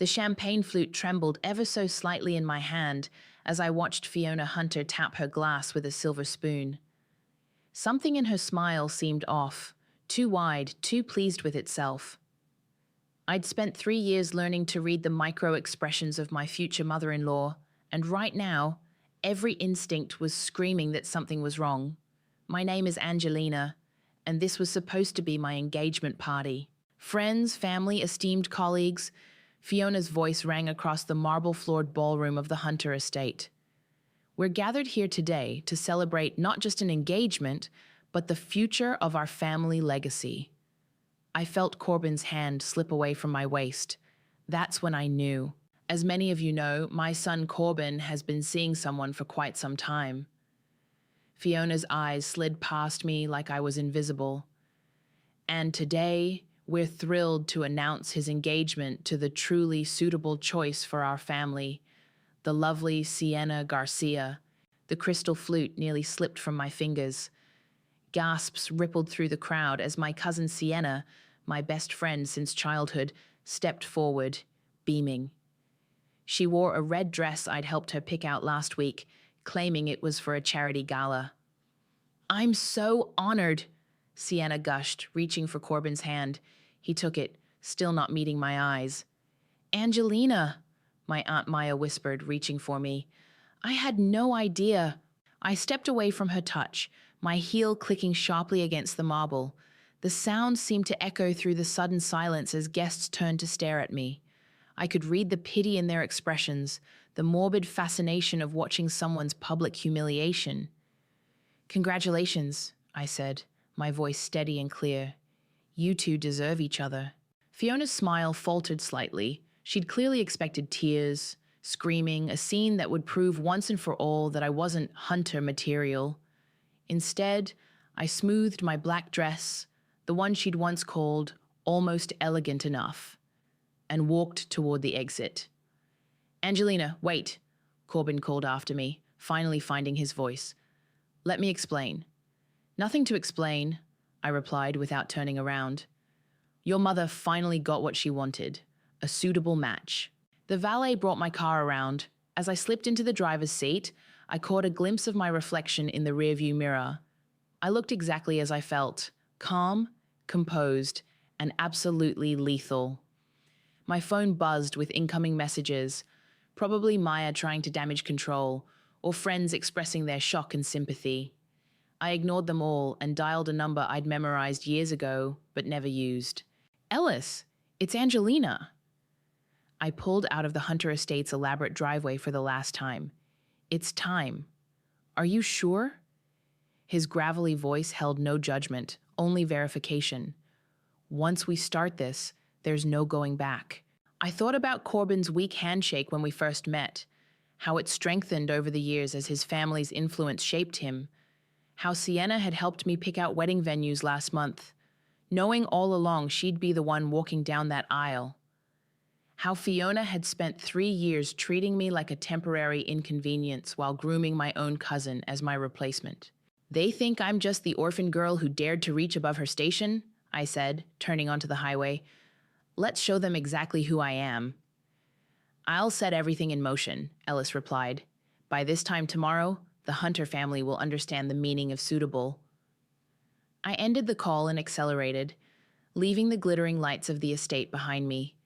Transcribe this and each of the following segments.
The champagne flute trembled ever so slightly in my hand as I watched Fiona Hunter tap her glass with a silver spoon. Something in her smile seemed off, too wide, too pleased with itself. I'd spent 3 years learning to read the micro-expressions of my future mother-in-law, and right now, every instinct was screaming that something was wrong. My name is Angelina, and this was supposed to be my engagement party. Friends, family, esteemed colleagues, Fiona's voice rang across the marble-floored ballroom of the Hunter estate. We're gathered here today to celebrate not just an engagement, but the future of our family legacy. I felt Corbin's hand slip away from my waist. That's when I knew. As many of you know, my son Corbin has been seeing someone for quite some time. Fiona's eyes slid past me like I was invisible. And today, we're thrilled to announce his engagement to the truly suitable choice for our family, the lovely Sienna Garcia. The crystal flute nearly slipped from my fingers. Gasps rippled through the crowd as my cousin Sienna, my best friend since childhood, stepped forward, beaming. She wore a red dress I'd helped her pick out last week, claiming it was for a charity gala. "I'm so honored," Sienna gushed, reaching for Corbin's hand. He took it, still not meeting my eyes. "Angelina," my Aunt Maya whispered, reaching for me. "I had no idea." I stepped away from her touch, my heel clicking sharply against the marble. The sound seemed to echo through the sudden silence as guests turned to stare at me. I could read the pity in their expressions, the morbid fascination of watching someone's public humiliation. "Congratulations," I said, my voice steady and clear. "You two deserve each other." Fiona's smile faltered slightly. She'd clearly expected tears, screaming, a scene that would prove once and for all that I wasn't Hunter material. Instead, I smoothed my black dress, the one she'd once called almost elegant enough, and walked toward the exit. "Angelina, wait," Corbin called after me, finally finding his voice. "Let me explain." "Nothing to explain," I replied without turning around. "Your mother finally got what she wanted, a suitable match." The valet brought my car around. As I slipped into the driver's seat, I caught a glimpse of my reflection in the rearview mirror. I looked exactly as I felt, calm, composed, and absolutely lethal. My phone buzzed with incoming messages, probably Maya trying to damage control, or friends expressing their shock and sympathy. I ignored them all and dialed a number I'd memorized years ago, but never used. "Ellis, it's Angelina." I pulled out of the Hunter estate's elaborate driveway for the last time. "It's time. Are you sure?" His gravelly voice held no judgment, only verification. "Once we start this, there's no going back." I thought about Corbin's weak handshake when we first met, how it strengthened over the years as his family's influence shaped him, how Sienna had helped me pick out wedding venues last month, knowing all along she'd be the one walking down that aisle. How Fiona had spent 3 years treating me like a temporary inconvenience while grooming my own cousin as my replacement. "They think I'm just the orphan girl who dared to reach above her station," I said, turning onto the highway. "Let's show them exactly who I am." "I'll set everything in motion," Ellis replied. "By this time tomorrow, the Hunter family will understand the meaning of suitable." I ended the call and accelerated, leaving the glittering lights of the estate behind me.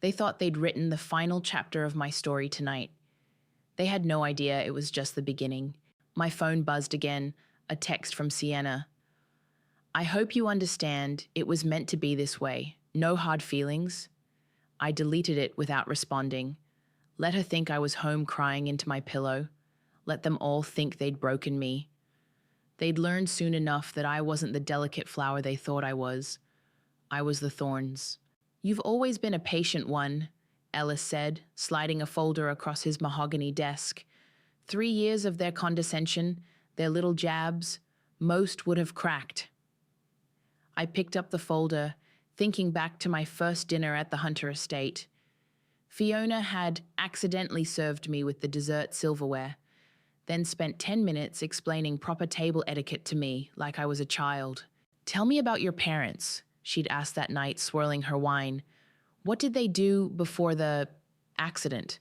They thought they'd written the final chapter of my story tonight. They had no idea it was just the beginning. My phone buzzed again, a text from Sienna. "I hope you understand it was meant to be this way. No hard feelings." I deleted it without responding. Let her think I was home crying into my pillow. Let them all think they'd broken me. They'd learn soon enough that I wasn't the delicate flower they thought I was. I was the thorns. "You've always been a patient one," Ellis said, sliding a folder across his mahogany desk. 3 years of their condescension, their little jabs, most would have cracked. I picked up the folder, thinking back to my first dinner at the Hunter estate. Fiona had accidentally served me with the dessert silverware, then spent 10 minutes explaining proper table etiquette to me like I was a child. "Tell me about your parents," she'd asked that night, swirling her wine. What did they do before the accident?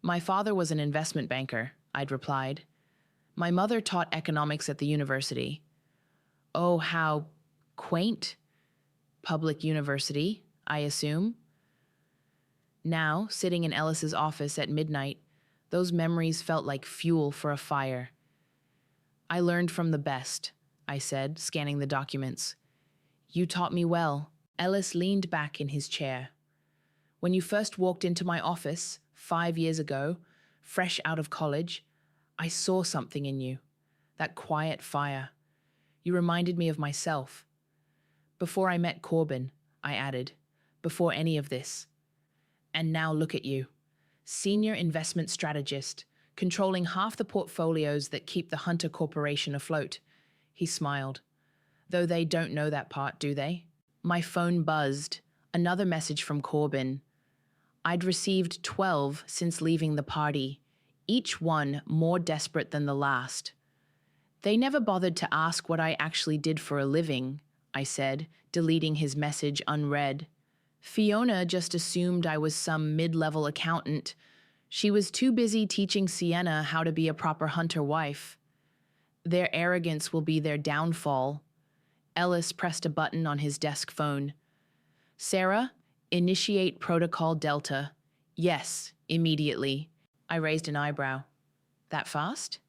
My father was an investment banker, I'd replied. My mother taught economics at the university. Oh, how quaint. Public university, I assume. Now, sitting in Ellis's office at midnight, those memories felt like fuel for a fire. I learned from the best, I said, scanning the documents. You taught me well. Ellis leaned back in his chair. When you first walked into my office 5 years ago, fresh out of college, I saw something in you. That quiet fire. You reminded me of myself. Before I met Corbin, I added, before any of this. And now look at you. Senior investment strategist, controlling half the portfolios that keep the Hunter Corporation afloat. He smiled. Though they don't know that part, do they? My phone buzzed. Another message from Corbin. I'd received 12 since leaving the party, each one more desperate than the last. They never bothered to ask what I actually did for a living, I said, deleting his message unread. Fiona just assumed I was some mid-level accountant. She was too busy teaching Sienna how to be a proper hunter wife. Their arrogance will be their downfall. Ellis pressed a button on his desk phone. Sarah, initiate Protocol Delta. Yes, immediately. I raised an eyebrow. That fast?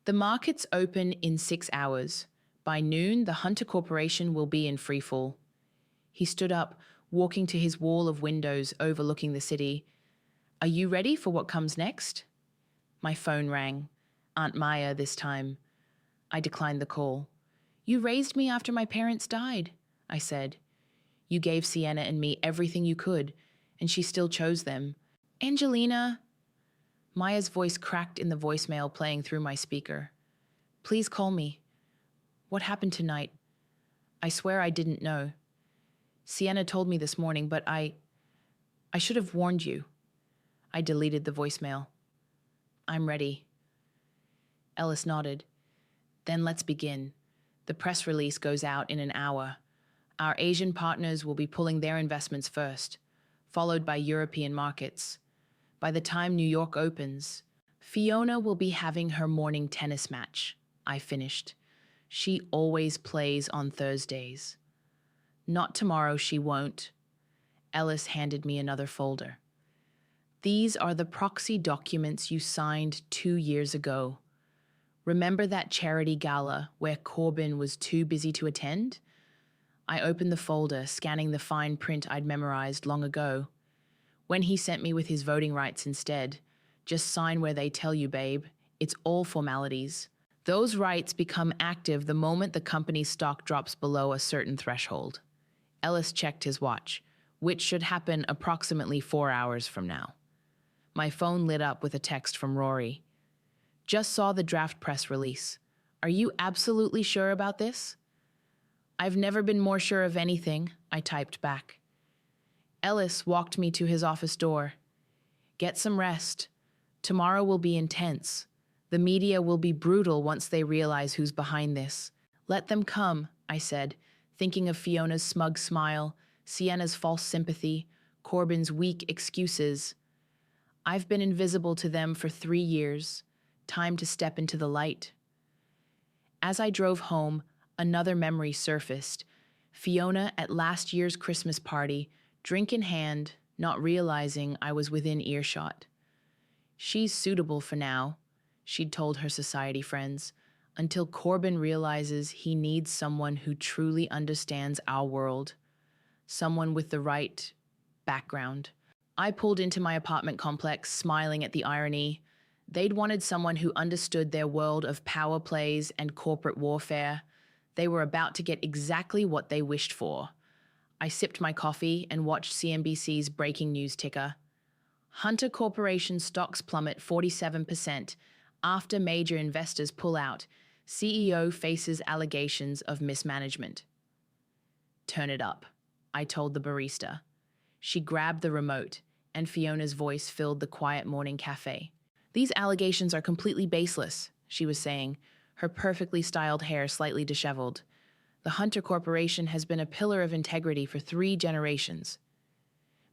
The markets open in 6 hours. By noon, the Hunter Corporation will be in freefall. He stood up, walking to his wall of windows overlooking the city. Are you ready for what comes next? My phone rang. Aunt Maya this time. I declined the call. You raised me after my parents died, I said. You gave Sienna and me everything you could, and she still chose them. Angelina. Maya's voice cracked in the voicemail playing through my speaker. Please call me. What happened tonight? I swear I didn't know. Sienna told me this morning, but I should have warned you. I deleted the voicemail. I'm ready. Ellis nodded. Then let's begin. The press release goes out in an hour. Our Asian partners will be pulling their investments first, followed by European markets. By the time New York opens, Fiona will be having her morning tennis match, I finished. She always plays on Thursdays. Not tomorrow, she won't. Ellis handed me another folder. These are the proxy documents you signed 2 years ago. Remember that charity gala where Corbin was too busy to attend? I opened the folder, scanning the fine print I'd memorized long ago. When he sent me with his voting rights instead, just sign where they tell you, babe. It's all formalities. Those rights become active the moment the company's stock drops below a certain threshold. Ellis checked his watch, which should happen approximately 4 hours from now. My phone lit up with a text from Rory. Just saw the draft press release. Are you absolutely sure about this? I've never been more sure of anything, I typed back. Ellis walked me to his office door. Get some rest. Tomorrow will be intense. The media will be brutal once they realize who's behind this. Let them come, I said, thinking of Fiona's smug smile, Sienna's false sympathy, Corbin's weak excuses. I've been invisible to them for 3 years. Time to step into the light. As I drove home, another memory surfaced. Fiona at last year's Christmas party, drink in hand, not realizing I was within earshot. She's suitable for now, she'd told her society friends, until Corbin realizes he needs someone who truly understands our world. Someone with the right background. I pulled into my apartment complex, smiling at the irony. They'd wanted someone who understood their world of power plays and corporate warfare. They were about to get exactly what they wished for. I sipped my coffee and watched CNBC's breaking news ticker. Hunter Corporation stocks plummet 47% after major investors pull out. CEO faces allegations of mismanagement. Turn it up, I told the barista. She grabbed the remote, and Fiona's voice filled the quiet morning cafe. These allegations are completely baseless, she was saying, her perfectly styled hair slightly disheveled. The Hunter Corporation has been a pillar of integrity for 3 generations.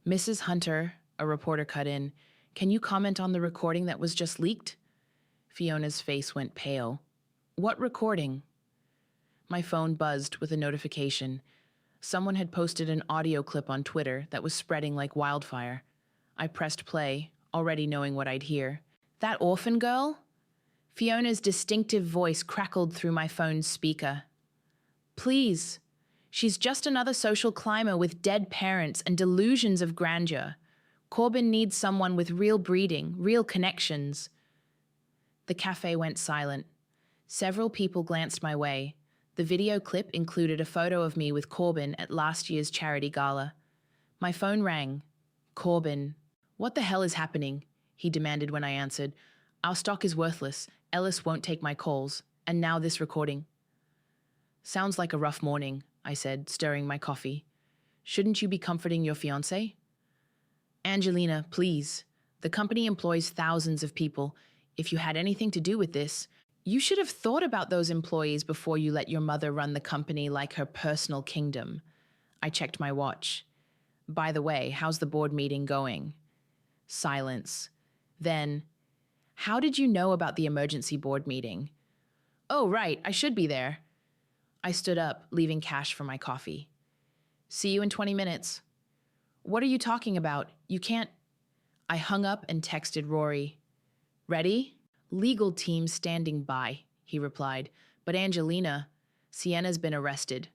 Mrs. Hunter, a reporter cut in, can you comment on the recording that was just leaked? Fiona's face went pale. What recording? My phone buzzed with a notification. Someone had posted an audio clip on Twitter that was spreading like wildfire. I pressed play, already knowing what I'd hear. That orphan girl? Fiona's distinctive voice crackled through my phone's speaker. Please. She's just another social climber with dead parents and delusions of grandeur. Corbin needs someone with real breeding, real connections. The cafe went silent. Several people glanced my way. The video clip included a photo of me with Corbin at last year's charity gala. My phone rang. Corbin. What the hell is happening? He demanded when I answered. Our stock is worthless. Ellis won't take my calls. And now this recording. Sounds like a rough morning, I said, stirring my coffee. Shouldn't you be comforting your fiancé? Angelina, please. The company employs thousands of people. If you had anything to do with this, you should have thought about those employees before you let your mother run the company like her personal kingdom. I checked my watch. By the way, how's the board meeting going? Silence. Then, how did you know about the emergency board meeting? Oh, right, I should be there. I stood up, leaving cash for my coffee. See you in 20 minutes. What are you talking about? You can't... I hung up and texted Rory. Ready? Legal team standing by, he replied. But Angelina, Sienna's been arrested.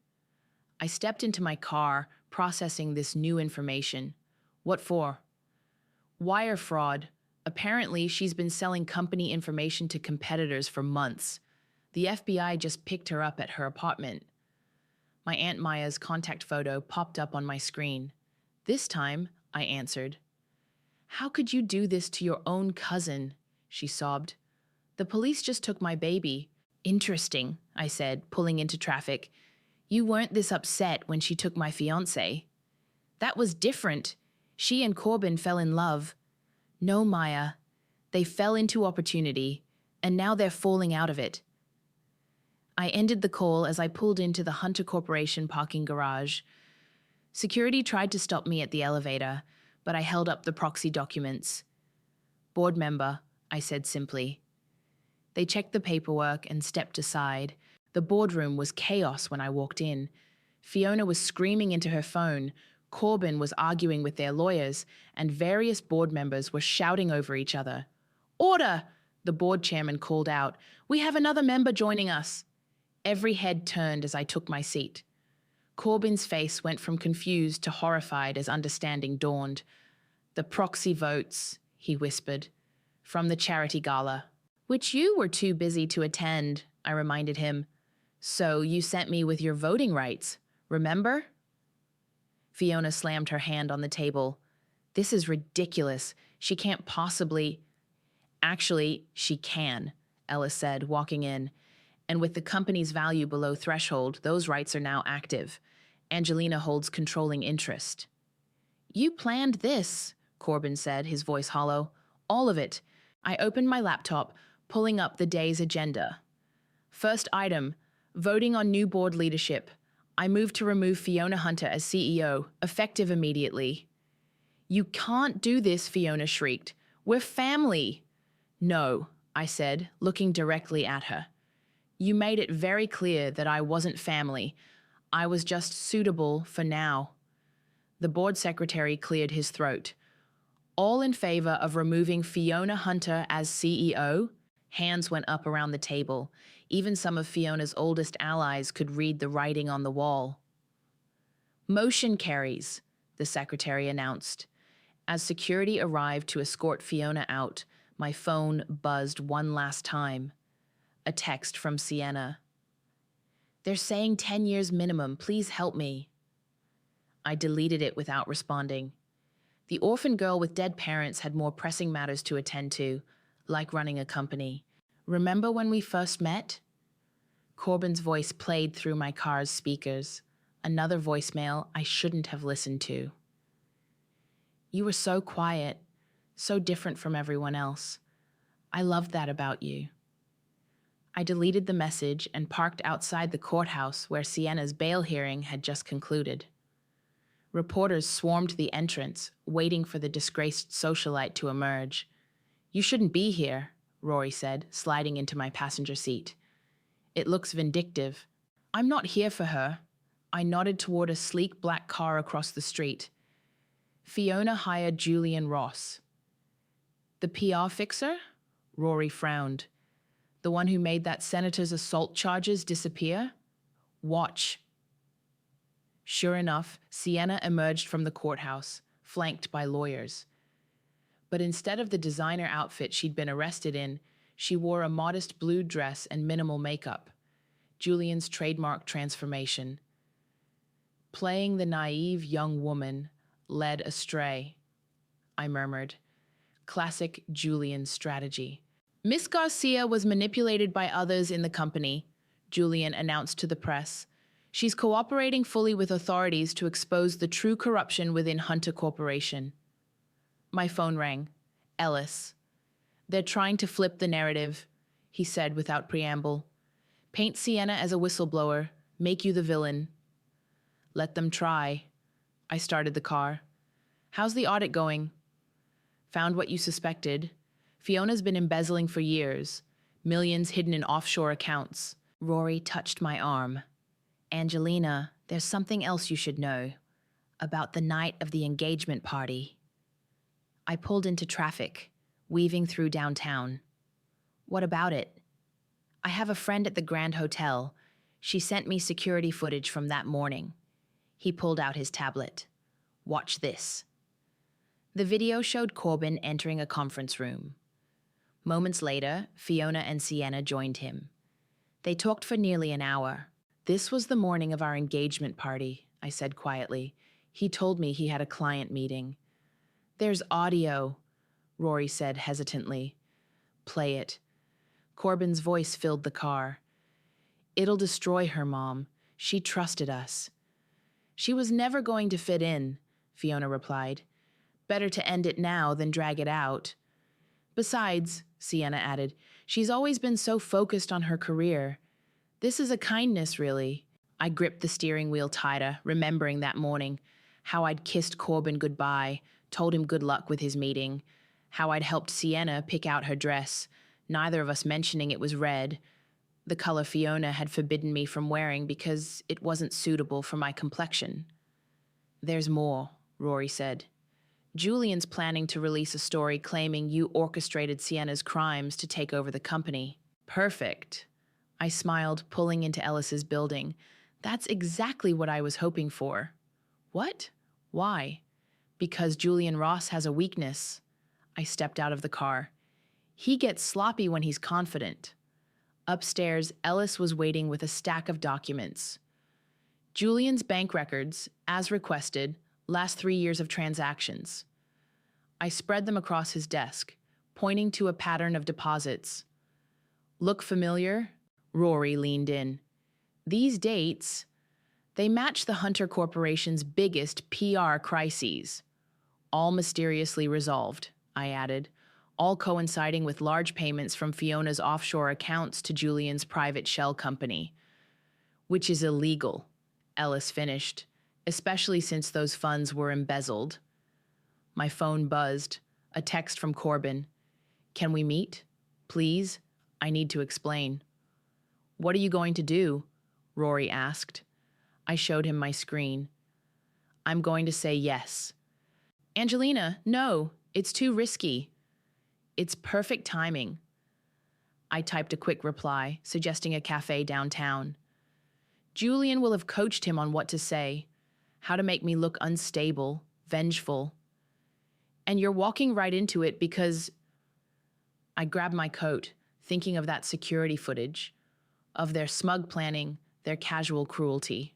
I stepped into my car, processing this new information. What for? Wire fraud. Apparently, she's been selling company information to competitors for months. The FBI just picked her up at her apartment. My Aunt Maya's contact photo popped up on my screen. This time, I answered. How could you do this to your own cousin? She sobbed. The police just took my baby. Interesting, I said, pulling into traffic. You weren't this upset when she took my fiancé. That was different. She and Corbin fell in love. No, Maya. They fell into opportunity, and now they're falling out of it. I ended the call as I pulled into the Hunter Corporation parking garage. Security tried to stop me at the elevator, but I held up the proxy documents. Board member, I said simply. They checked the paperwork and stepped aside. The boardroom was chaos when I walked in. Fiona was screaming into her phone, Corbin was arguing with their lawyers, and various board members were shouting over each other. Order! The board chairman called out. We have another member joining us. Every head turned as I took my seat. Corbin's face went from confused to horrified as understanding dawned. The proxy votes, he whispered, from the charity gala, which you were too busy to attend, I reminded him. So you sent me with your voting rights, remember? Fiona slammed her hand on the table. This is ridiculous. She can't possibly... Actually, she can, Ellis said, walking in. And with the company's value below threshold, those rights are now active. Angelina holds controlling interest. You planned this, Corbin said, his voice hollow. All of it. I opened my laptop, pulling up the day's agenda. First item, voting on new board leadership. I move to remove Fiona Hunter as CEO, effective immediately. You can't do this, Fiona shrieked. We're family. No, I said, looking directly at her. You made it very clear that I wasn't family. I was just suitable for now. The board secretary cleared his throat. All in favor of removing Fiona Hunter as CEO? Hands went up around the table. Even some of Fiona's oldest allies could read the writing on the wall. Motion carries, the secretary announced. As security arrived to escort Fiona out, my phone buzzed one last time. A text from Sienna. They're saying 10 years minimum. Please help me. I deleted it without responding. The orphan girl with dead parents had more pressing matters to attend to, like running a company. Remember when we first met? Corbin's voice played through my car's speakers. Another voicemail I shouldn't have listened to. You were so quiet, so different from everyone else. I loved that about you. I deleted the message and parked outside the courthouse where Sienna's bail hearing had just concluded. Reporters swarmed the entrance, waiting for the disgraced socialite to emerge. "You shouldn't be here," Rory said, sliding into my passenger seat. "It looks vindictive." "I'm not here for her." I nodded toward a sleek black car across the street. Fiona hired Julian Ross. "The PR fixer?" Rory frowned. "The one who made that senator's assault charges disappear? Watch." Sure enough, Sienna emerged from the courthouse, flanked by lawyers. But instead of the designer outfit she'd been arrested in, she wore a modest blue dress and minimal makeup. Julian's trademark transformation. "Playing the naive young woman, led astray," I murmured. Classic Julian strategy. "Miss Garcia was manipulated by others in the company," Julian announced to the press. "She's cooperating fully with authorities to expose the true corruption within Hunter Corporation." My phone rang. Ellis. "They're trying to flip the narrative," he said without preamble. "Paint Sienna as a whistleblower, make you the villain." "Let them try." I started the car. "How's the audit going?" "Found what you suspected. Fiona's been embezzling for years. Millions hidden in offshore accounts." Rory touched my arm. "Angelina, there's something else you should know. About the night of the engagement party." I pulled into traffic, weaving through downtown. "What about it?" "I have a friend at the Grand Hotel. She sent me security footage from that morning." He pulled out his tablet. "Watch this." The video showed Corbin entering a conference room. Moments later, Fiona and Sienna joined him. They talked for nearly an hour. "This was the morning of our engagement party," I said quietly. "He told me he had a client meeting." "There's audio," Rory said hesitantly. "Play it." Corbin's voice filled the car. "It'll destroy her, Mom. She trusted us." "She was never going to fit in," Fiona replied. "Better to end it now than drag it out." "Besides," Sienna added, "she's always been so focused on her career. This is a kindness, really." I gripped the steering wheel tighter, remembering that morning, how I'd kissed Corbin goodbye, told him good luck with his meeting, how I'd helped Sienna pick out her dress, neither of us mentioning it was red, the color Fiona had forbidden me from wearing because it wasn't suitable for my complexion. "There's more," Rory said. "Julian's planning to release a story claiming you orchestrated Sienna's crimes to take over the company." "Perfect." I smiled, pulling into Ellis's building. "That's exactly what I was hoping for." "What? Why?" "Because Julian Ross has a weakness." I stepped out of the car. "He gets sloppy when he's confident." Upstairs, Ellis was waiting with a stack of documents. Julian's bank records, as requested, last 3 years of transactions. I spread them across his desk, pointing to a pattern of deposits. "Look familiar?" Rory leaned in. "These dates, they match the Hunter Corporation's biggest PR crises. All mysteriously resolved," I added, all coinciding with large payments from Fiona's offshore accounts to Julian's private shell company. "Which is illegal," Ellis finished, "especially since those funds were embezzled." My phone buzzed, a text from Corbin. "Can we meet? Please? I need to explain." "What are you going to do?" Rory asked. I showed him my screen. "I'm going to say yes." "Angelina, no, it's too risky." "It's perfect timing." I typed a quick reply, suggesting a cafe downtown. Julian will have coached him on what to say, how to make me look unstable, vengeful. "And you're walking right into it because—" I grabbed my coat, thinking of that security footage, of their smug planning, their casual cruelty.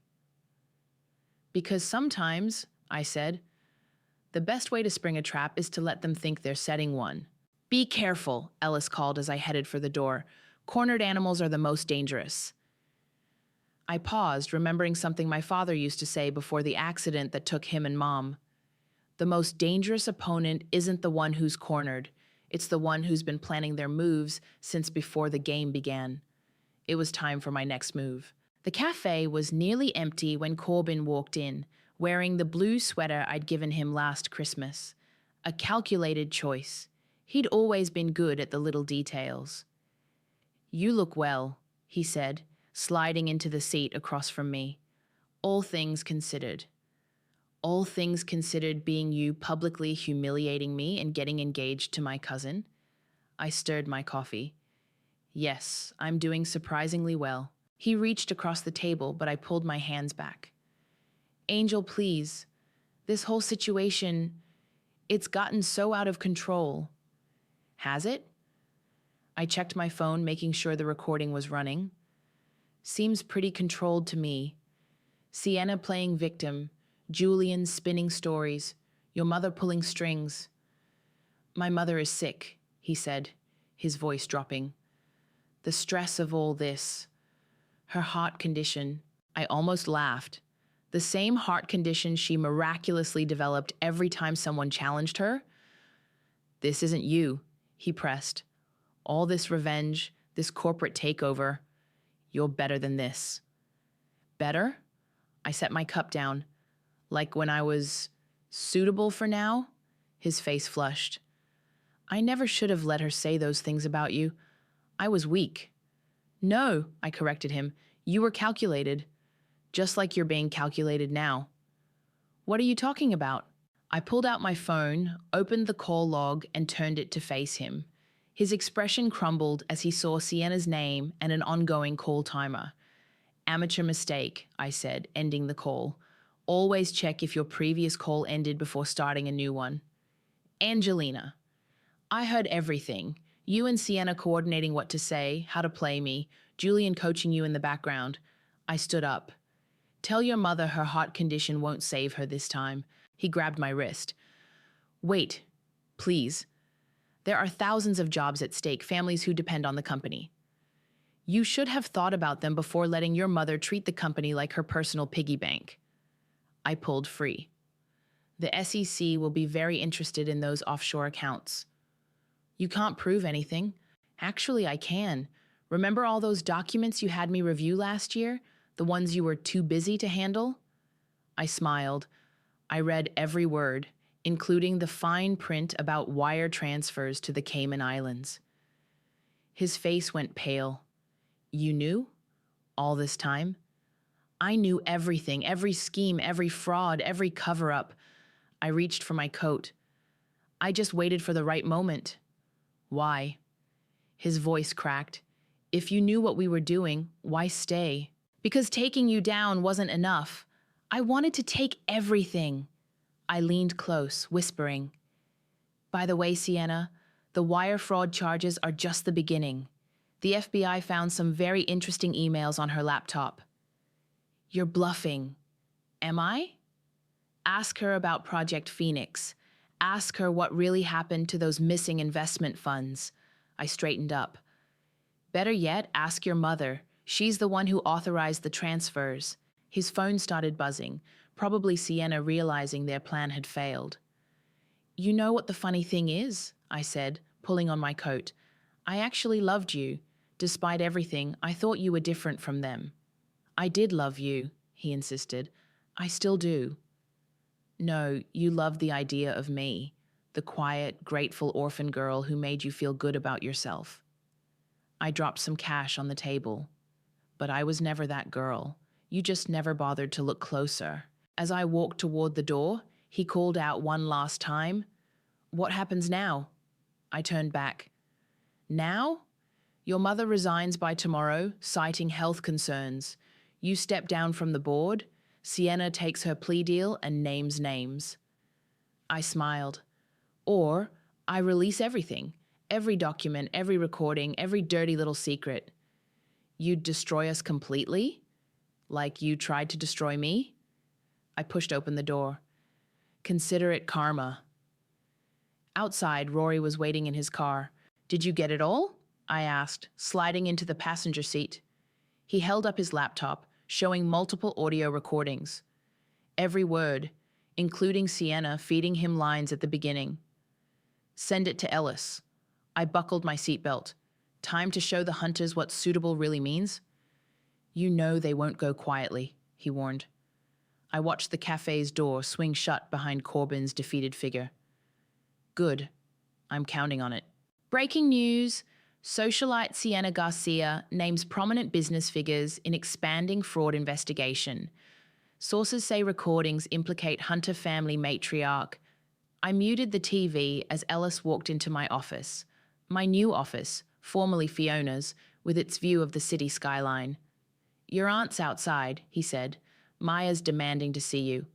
"Because sometimes," I said, "the best way to spring a trap is to let them think they're setting one." "Be careful," Ellis called as I headed for the door. "Cornered animals are the most dangerous." I paused, remembering something my father used to say before the accident that took him and Mom. The most dangerous opponent isn't the one who's cornered. It's the one who's been planning their moves since before the game began. It was time for my next move. The cafe was nearly empty when Corbin walked in, wearing the blue sweater I'd given him last Christmas. A calculated choice. He'd always been good at the little details. "You look well," he said, sliding into the seat across from me. "All things considered." All things considered being you publicly humiliating me and getting engaged to my cousin? I stirred my coffee. "Yes, I'm doing surprisingly well." He reached across the table, but I pulled my hands back. "Angel, please. This whole situation, it's gotten so out of control." "Has it?" I checked my phone, making sure the recording was running. "Seems pretty controlled to me. Sienna playing victim, Julian spinning stories, your mother pulling strings." "My mother is sick," he said, his voice dropping. "The stress of all this. Her heart condition." I almost laughed. The same heart condition she miraculously developed every time someone challenged her? "This isn't you," he pressed. "All this revenge, this corporate takeover. You're better than this." "Better?" I set my cup down. "Like when I was suitable for now?" His face flushed. "I never should have let her say those things about you. I was weak." "No," I corrected him. "You were calculated. Just like you're being calculated now." "What are you talking about?" I pulled out my phone, opened the call log, and turned it to face him. His expression crumbled as he saw Sienna's name and an ongoing call timer. "Amateur mistake," I said, ending the call. "Always check if your previous call ended before starting a new one." "Angelina. I heard everything. You and Sienna coordinating what to say, how to play me, Julian coaching you in the background." I stood up. "Tell your mother her heart condition won't save her this time." He grabbed my wrist. "Wait, please. There are thousands of jobs at stake, families who depend on the company. You should have thought about them before letting your mother treat the company like her personal piggy bank." I pulled free. "The SEC will be very interested in those offshore accounts." "You can't prove anything." "Actually, I can. Remember all those documents you had me review last year? The ones you were too busy to handle?" I smiled. I read every word, including the fine print about wire transfers to the Cayman Islands. His face went pale. "You knew? All this time?" "I knew everything, every scheme, every fraud, every cover-up." I reached for my coat. "I just waited for the right moment." "Why?" His voice cracked. "If you knew what we were doing, why stay?" "Because taking you down wasn't enough. I wanted to take everything." I leaned close, whispering. "By the way, Sienna, the wire fraud charges are just the beginning. The FBI found some very interesting emails on her laptop." "You're bluffing." "Am I?" "Ask her about Project Phoenix. Ask her what really happened to those missing investment funds." I straightened up. "Better yet, ask your mother. She's the one who authorized the transfers." His phone started buzzing, probably Sienna realizing their plan had failed. "You know what the funny thing is?" I said, pulling on my coat. "I actually loved you. Despite everything, I thought you were different from them." "I did love you," he insisted. "I still do." "No, you loved the idea of me, the quiet, grateful orphan girl who made you feel good about yourself." I dropped some cash on the table. "But I was never that girl. You just never bothered to look closer." As I walked toward the door, he called out one last time, "What happens now?" I turned back. "Now? Your mother resigns by tomorrow, citing health concerns. You step down from the board. Sienna takes her plea deal and names names." I smiled. "Or I release everything. Every document, every recording, every dirty little secret." "You'd destroy us completely? Like you tried to destroy me?" I pushed open the door. "Consider it karma." Outside, Rory was waiting in his car. "Did you get it all?" I asked, sliding into the passenger seat. He held up his laptop, showing multiple audio recordings. Every word, including Sienna feeding him lines at the beginning. "Send it to Ellis." I buckled my seatbelt. "Time to show the hunters what suitable really means." "You know they won't go quietly," he warned. I watched the cafe's door swing shut behind Corbin's defeated figure. Good. I'm counting on it. Breaking news. Socialite Sienna Garcia names prominent business figures in expanding fraud investigation. Sources say recordings implicate Hunter family matriarch. I muted the TV as Ellis walked into my office. My new office, formerly Fiona's, with its view of the city skyline. Your aunt's outside, he said. Maya's demanding to see you.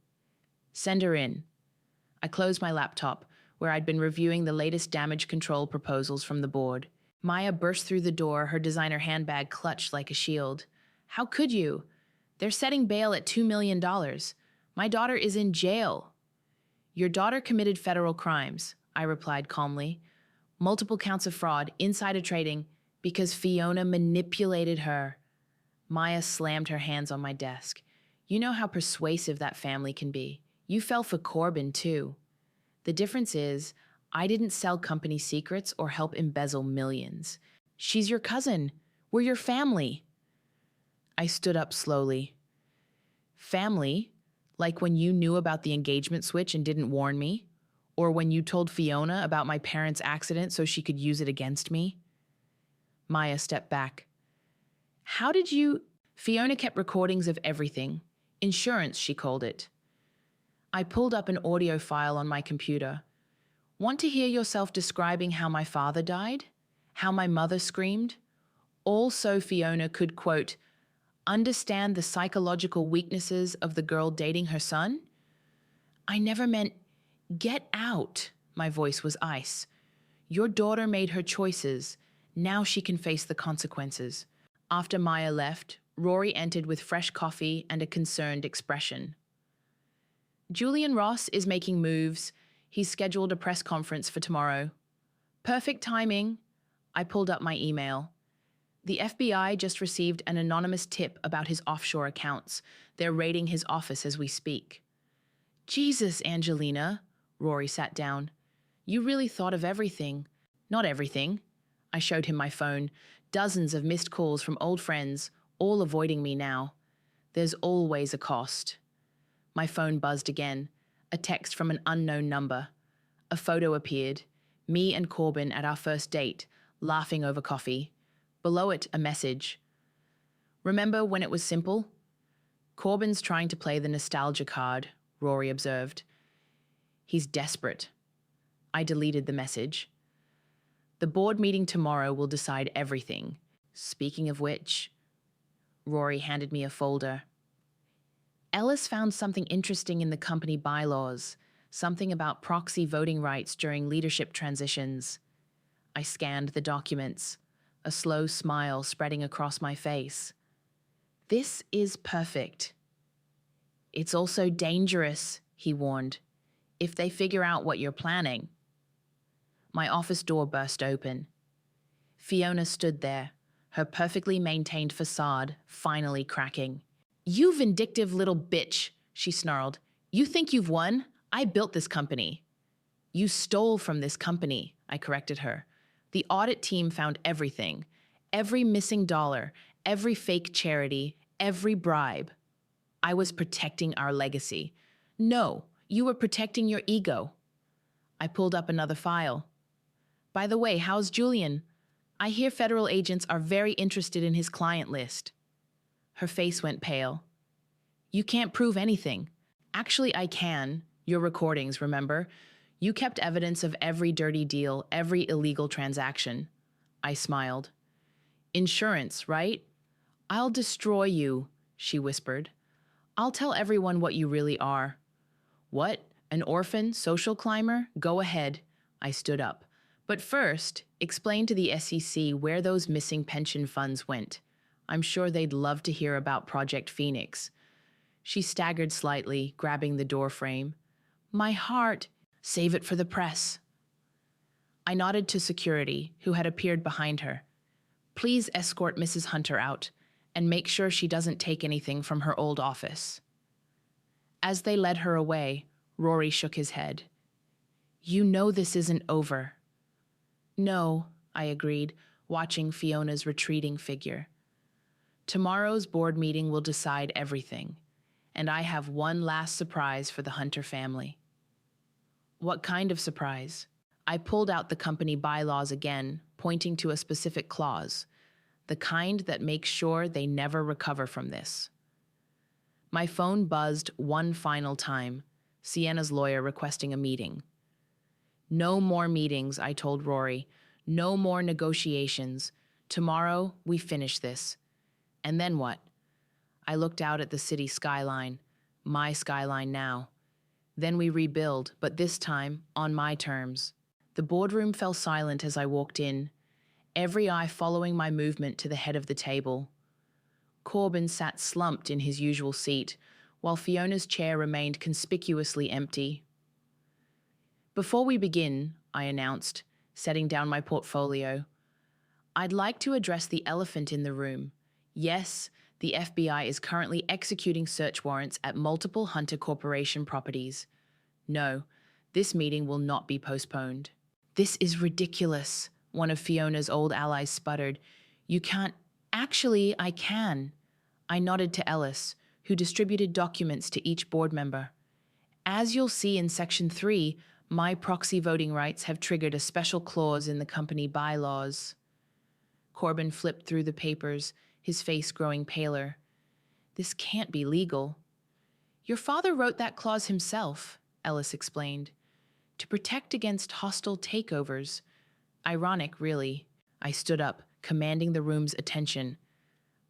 Send her in. I closed my laptop, where I'd been reviewing the latest damage control proposals from the board. Maya burst through the door, her designer handbag clutched like a shield. How could you? They're setting bail at $2 million. My daughter is in jail. Your daughter committed federal crimes, I replied calmly. Multiple counts of fraud, insider trading, because Fiona manipulated her. Maya slammed her hands on my desk. You know how persuasive that family can be. You fell for Corbin, too. The difference is, I didn't sell company secrets or help embezzle millions. She's your cousin. We're your family. I stood up slowly. Family? Like when you knew about the engagement switch and didn't warn me? Or when you told Fiona about my parents' accident so she could use it against me? Maya stepped back. How did you... Fiona kept recordings of everything. Insurance, she called it. I pulled up an audio file on my computer. Want to hear yourself describing how my father died? How my mother screamed? All so Fiona could, quote, understand the psychological weaknesses of the girl dating her son? I never meant, get out. My voice was ice. Your daughter made her choices. Now she can face the consequences. After Maya left, Rory entered with fresh coffee and a concerned expression. Julian Ross is making moves. He's scheduled a press conference for tomorrow. Perfect timing. I pulled up my email. The FBI just received an anonymous tip about his offshore accounts. They're raiding his office as we speak. Jesus, Angelina. Rory sat down. You really thought of everything. Not everything. I showed him my phone. Dozens of missed calls from old friends, all avoiding me now. There's always a cost. My phone buzzed again. A text from an unknown number. A photo appeared. Me and Corbin at our first date, laughing over coffee. Below it, a message. Remember when it was simple? Corbin's trying to play the nostalgia card, Rory observed. He's desperate. I deleted the message. The board meeting tomorrow will decide everything. Speaking of which, Rory handed me a folder. Ellis found something interesting in the company bylaws, something about proxy voting rights during leadership transitions. I scanned the documents, a slow smile spreading across my face. This is perfect. It's also dangerous, he warned, if they figure out what you're planning. My office door burst open. Fiona stood there, her perfectly maintained facade finally cracking. You vindictive little bitch, she snarled. You think you've won? I built this company. You stole from this company, I corrected her. The audit team found everything. Every missing dollar, every fake charity, every bribe. I was protecting our legacy. No, you were protecting your ego. I pulled up another file. By the way, how's Julian? I hear federal agents are very interested in his client list. Her face went pale. You can't prove anything. Actually, I can. Your recordings, remember? You kept evidence of every dirty deal, every illegal transaction. I smiled. Insurance, right? I'll destroy you, she whispered. I'll tell everyone what you really are. What? An orphan, social climber? Go ahead. I stood up. But first, explain to the SEC where those missing pension funds went. I'm sure they'd love to hear about Project Phoenix. She staggered slightly, grabbing the door frame. My heart. Save it for the press. I nodded to security, who had appeared behind her. Please escort Mrs. Hunter out, and make sure she doesn't take anything from her old office. As they led her away, Rory shook his head. You know this isn't over. No, I agreed, watching Fiona's retreating figure. Tomorrow's board meeting will decide everything. and I have one last surprise for the Hunter family. What kind of surprise? I pulled out the company bylaws again, pointing to a specific clause, the kind that makes sure they never recover from this. My phone buzzed one final time, Sienna's lawyer requesting a meeting. No more meetings, I told Rory. No more negotiations. Tomorrow, we finish this. And then what? I looked out at the city skyline, my skyline now. Then we rebuild, but this time, on my terms. The boardroom fell silent as I walked in, every eye following my movement to the head of the table. Corbin sat slumped in his usual seat, while Fiona's chair remained conspicuously empty. Before we begin, I announced, setting down my portfolio, I'd like to address the elephant in the room. Yes, the FBI is currently executing search warrants at multiple Hunter Corporation properties. No, this meeting will not be postponed. This is ridiculous, one of Fiona's old allies sputtered. You can't. Actually, I can. I nodded to Ellis, who distributed documents to each board member. As you'll see in Section 3, my proxy voting rights have triggered a special clause in the company bylaws. Corbin flipped through the papers, his face growing paler. This can't be legal. Your father wrote that clause himself, Ellis explained, to protect against hostile takeovers. Ironic, really. I stood up, commanding the room's attention.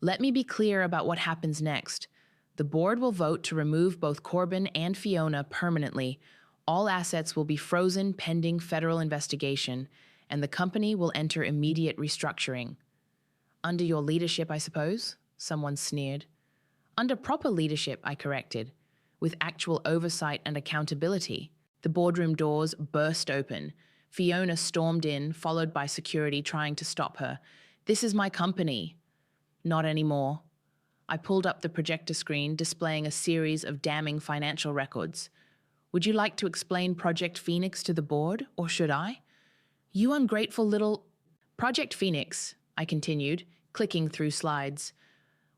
Let me be clear about what happens next. The board will vote to remove both Corbin and Fiona permanently. All assets will be frozen pending federal investigation, and the company will enter immediate restructuring. Under your leadership, I suppose? Someone sneered. Under proper leadership, I corrected, with actual oversight and accountability. The boardroom doors burst open. Fiona stormed in, followed by security trying to stop her. This is my company. Not anymore. I pulled up the projector screen, displaying a series of damning financial records. Would you like to explain Project Phoenix to the board, or should I? You ungrateful little... Project Phoenix, I continued, clicking through slides,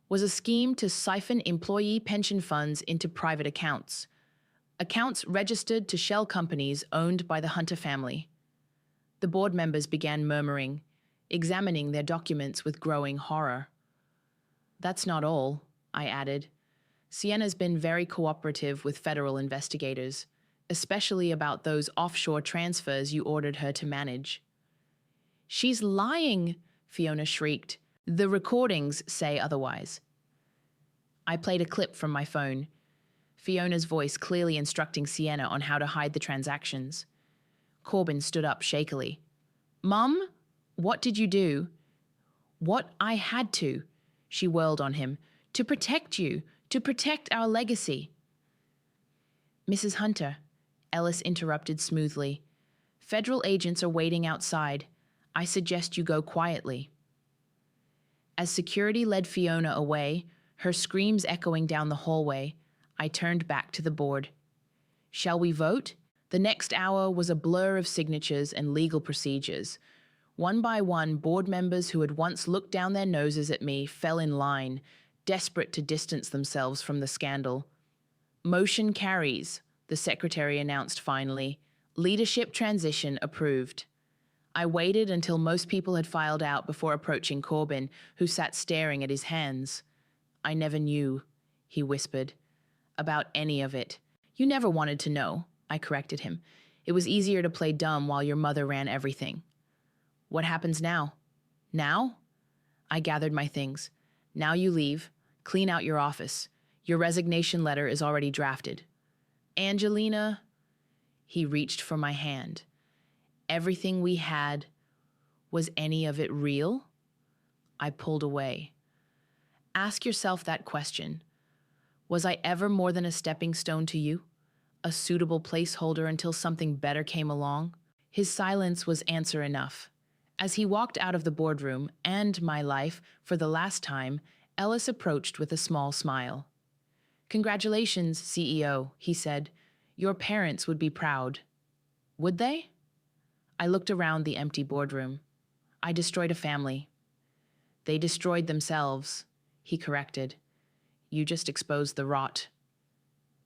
was a scheme to siphon employee pension funds into private accounts. Accounts registered to shell companies owned by the Hunter family. The board members began murmuring, examining their documents with growing horror. That's not all, I added. Sienna's been very cooperative with federal investigators, especially about those offshore transfers you ordered her to manage. She's lying, Fiona shrieked. The recordings say otherwise. I played a clip from my phone, Fiona's voice clearly instructing Sienna on how to hide the transactions. Corbin stood up shakily. Mum, what did you do? What I had to, she whirled on him, to protect you, to protect our legacy. Mrs. Hunter, Ellis interrupted smoothly. Federal agents are waiting outside. I suggest you go quietly. As security led Fiona away, her screams echoing down the hallway, I turned back to the board. Shall we vote? The next hour was a blur of signatures and legal procedures. One by one, board members who had once looked down their noses at me fell in line, desperate to distance themselves from the scandal. Motion carries, the secretary announced finally. Leadership transition approved. I waited until most people had filed out before approaching Corbin, who sat staring at his hands. I never knew, he whispered, about any of it. You never wanted to know, I corrected him. It was easier to play dumb while your mother ran everything. What happens now? Now? I gathered my things. Now you leave. Clean out your office. Your resignation letter is already drafted. Angelina, he reached for my hand. Everything we had, was any of it real? I pulled away. Ask yourself that question. Was I ever more than a stepping stone to you? A suitable placeholder until something better came along? His silence was answer enough. As he walked out of the boardroom and my life for the last time, Ellis approached with a small smile. Congratulations, CEO, he said. Your parents would be proud. Would they? I looked around the empty boardroom. I destroyed a family. They destroyed themselves, he corrected. You just exposed the rot.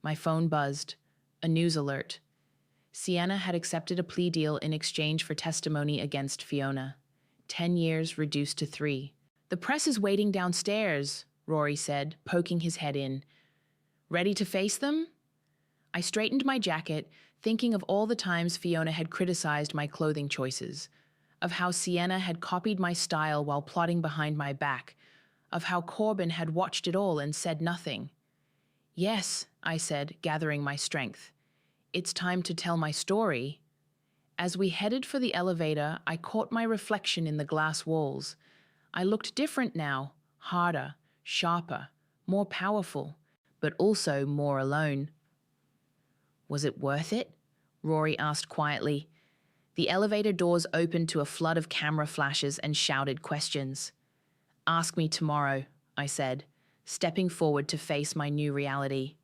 My phone buzzed. A news alert. Sienna had accepted a plea deal in exchange for testimony against Fiona. 10 years reduced to 3. The press is waiting downstairs, Rory said, poking his head in. Ready to face them? I straightened my jacket, thinking of all the times Fiona had criticized my clothing choices, of how Sienna had copied my style while plotting behind my back, of how Corbin had watched it all and said nothing. Yes, I said, gathering my strength. It's time to tell my story. As we headed for the elevator, I caught my reflection in the glass walls. I looked different now, harder, sharper, more powerful, but also more alone. Was it worth it? Rory asked quietly. The elevator doors opened to a flood of camera flashes and shouted questions. Ask me tomorrow, I said, stepping forward to face my new reality.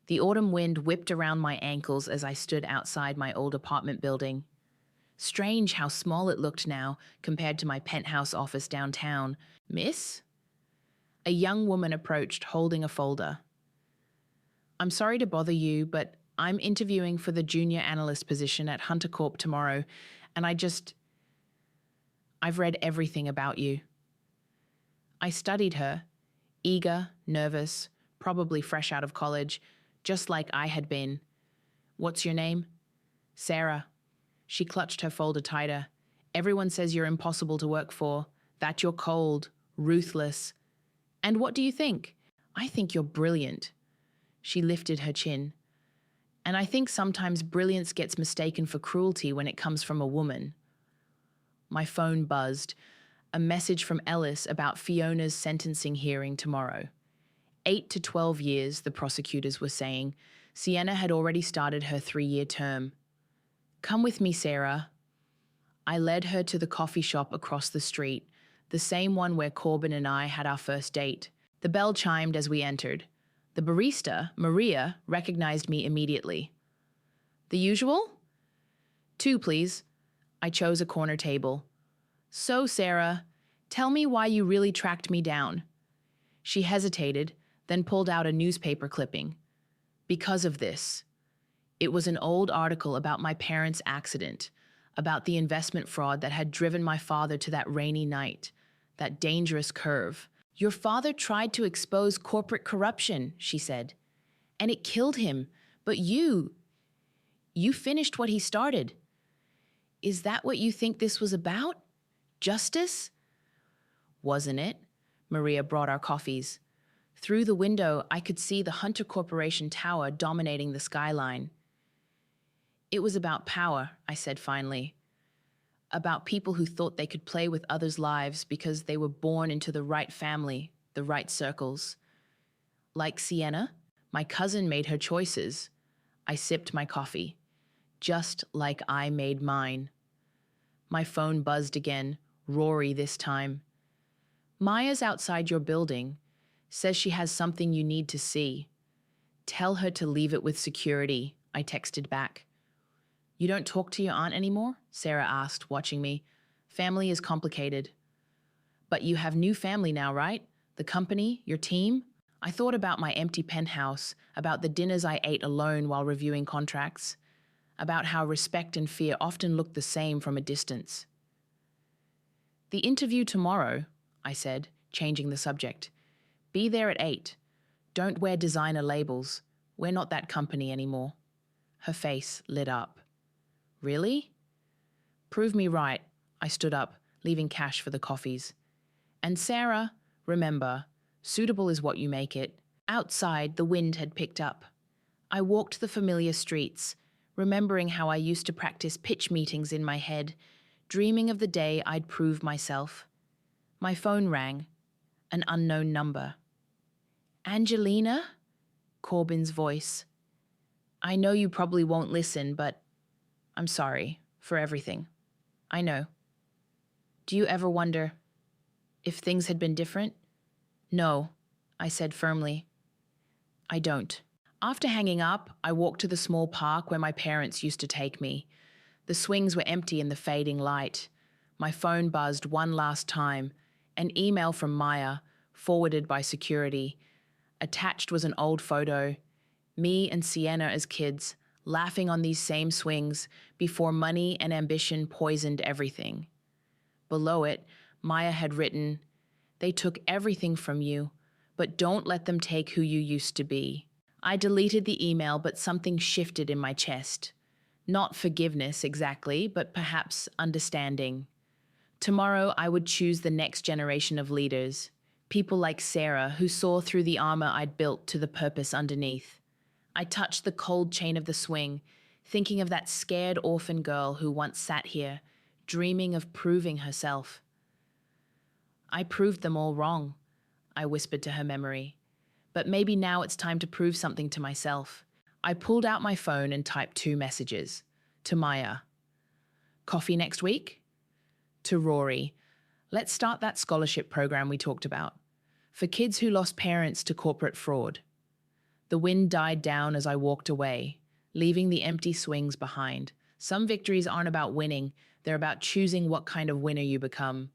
The autumn wind whipped around my ankles as I stood outside my old apartment building. Strange how small it looked now compared to my penthouse office downtown. Miss? A young woman approached, holding a folder. I'm sorry to bother you, but I'm interviewing for the junior analyst position at Hunter Corp tomorrow, and I've read everything about you. I studied her, eager, nervous, probably fresh out of college, just like I had been. What's your name? Sarah. She clutched her folder tighter. Everyone says you're impossible to work for, that you're cold, ruthless. And what do you think? I think you're brilliant. She lifted her chin. And I think sometimes brilliance gets mistaken for cruelty when it comes from a woman. My phone buzzed. A message from Ellis about Fiona's sentencing hearing tomorrow. 8 to 12 years, the prosecutors were saying. Sienna had already started her 3-year term. Come with me, Sarah. I led her to the coffee shop across the street, the same one where Corbin and I had our first date. The bell chimed as we entered. The barista, Maria, recognized me immediately. The usual? 2, please. I chose a corner table. So, Sarah, tell me why you really tracked me down. She hesitated, then pulled out a newspaper clipping. Because of this. It was an old article about my parents' accident, about the investment fraud that had driven my father to that rainy night, that dangerous curve. Your father tried to expose corporate corruption, she said, and it killed him. But you finished what he started. Is that what you think this was about? Justice? Wasn't it? Maria brought our coffees. Through the window, I could see the Hunter Corporation tower dominating the skyline. It was about power, I said finally. About people who thought they could play with others' lives because they were born into the right family, the right circles. Like Sienna, my cousin made her choices. I sipped my coffee, just like I made mine. My phone buzzed again, Rory this time. Maya's outside your building. Says she has something you need to see. Tell her to leave it with security, I texted back. You don't talk to your aunt anymore? Sarah asked, watching me. Family is complicated. But you have new family now, right? The company, your team? I thought about my empty penthouse, about the dinners I ate alone while reviewing contracts, about how respect and fear often look the same from a distance. The interview tomorrow, I said, changing the subject. Be there at 8. Don't wear designer labels. We're not that company anymore. Her face lit up. Really? Prove me right. I stood up, leaving cash for the coffees. And Sarah, remember, suitable is what you make it. Outside, the wind had picked up. I walked the familiar streets, remembering how I used to practice pitch meetings in my head, dreaming of the day I'd prove myself. My phone rang. An unknown number. Angelina? Corbin's voice. I know you probably won't listen, but I'm sorry for everything. I know. Do you ever wonder if things had been different? No, I said firmly. I don't. After hanging up, I walked to the small park where my parents used to take me. The swings were empty in the fading light. My phone buzzed one last time. An email from Maya, forwarded by security. Attached was an old photo. Me and Sienna as kids, laughing on these same swings before money and ambition poisoned everything. Below it, Maya had written, "They took everything from you, but don't let them take who you used to be." I deleted the email, but something shifted in my chest. Not forgiveness exactly, but perhaps understanding. Tomorrow, I would choose the next generation of leaders, people like Sarah who saw through the armor I'd built to the purpose underneath. I touched the cold chain of the swing, thinking of that scared orphan girl who once sat here, dreaming of proving herself. "I proved them all wrong," I whispered to her memory. "But maybe now it's time to prove something to myself." I pulled out my phone and typed 2 messages. To Maya, "Coffee next week?" To Rory, "Let's start that scholarship program we talked about, for kids who lost parents to corporate fraud." The wind died down as I walked away, leaving the empty swings behind. Some victories aren't about winning, they're about choosing what kind of winner you become.